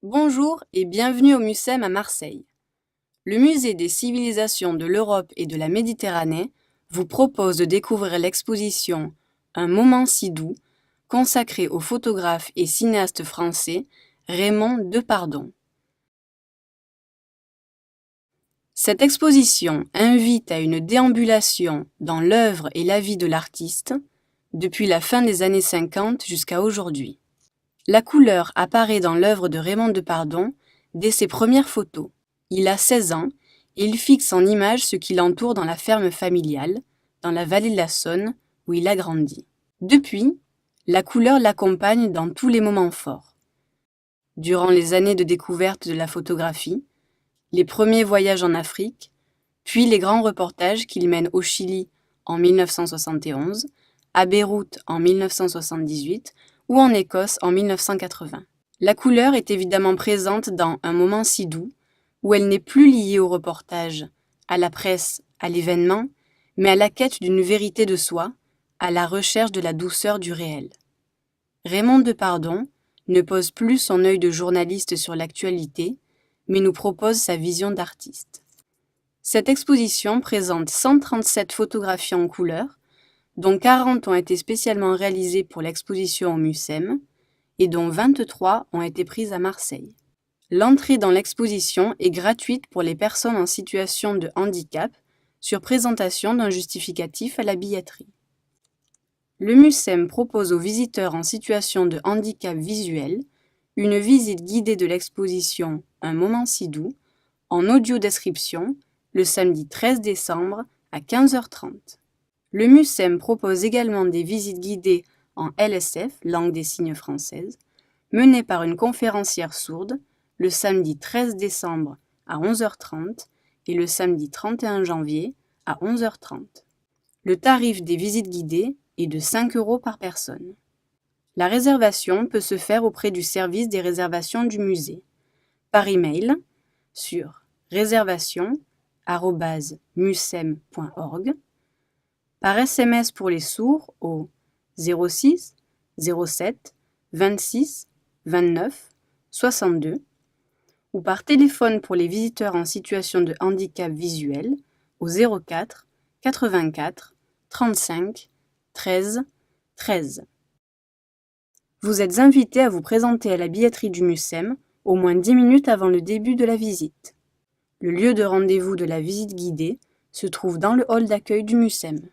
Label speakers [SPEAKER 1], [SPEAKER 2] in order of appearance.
[SPEAKER 1] Bonjour et bienvenue au MUSEM à Marseille. Le Musée des civilisations de l'Europe et de la Méditerranée vous propose de découvrir l'exposition Un moment si doux, consacrée au photographe et cinéaste français Raymond Depardon. Cette exposition invite à une déambulation dans l'œuvre et la vie de l'artiste depuis la fin des années 50 jusqu'à aujourd'hui. La couleur apparaît dans l'œuvre de Raymond Depardon dès ses premières photos. Il a 16 ans et il fixe en image ce qui l'entoure dans la ferme familiale, dans la vallée de la Saône, où il a grandi. Depuis, la couleur l'accompagne dans tous les moments forts. Durant les années de découverte de la photographie, les premiers voyages en Afrique, puis les grands reportages qu'il mène au Chili en 1971, à Beyrouth en 1978 ou en Écosse en 1980. La couleur est évidemment présente dans Un moment si doux, où elle n'est plus liée au reportage, à la presse, à l'événement, mais à la quête d'une vérité de soi, à la recherche de la douceur du réel. Raymond Depardon ne pose plus son œil de journaliste sur l'actualité, mais nous propose sa vision d'artiste. Cette exposition présente 137 photographies en couleur, dont 40 ont été spécialement réalisées pour l'exposition au MUSEM, et dont 23 ont été prises à Marseille. L'entrée dans l'exposition est gratuite pour les personnes en situation de handicap, sur présentation d'un justificatif à la billetterie. Le MUSEM propose aux visiteurs en situation de handicap visuel une visite guidée de l'exposition Un moment si doux, en audio-description, le samedi 13 décembre à 15h30. Le MUSEM propose également des visites guidées en LSF, langue des signes française, menées par une conférencière sourde, le samedi 13 décembre à 11h30 et le samedi 31 janvier à 11h30. Le tarif des visites guidées est de 5 € par personne. La réservation peut se faire auprès du service des réservations du musée, par email sur réservation@musem.org, par SMS pour les sourds au 06 07 26 29 62 ou par téléphone pour les visiteurs en situation de handicap visuel au 04 84 35 13 13. Vous êtes invité à vous présenter à la billetterie du MUSEM au moins 10 minutes avant le début de la visite. Le lieu de rendez-vous de la visite guidée se trouve dans le hall d'accueil du MUSEM.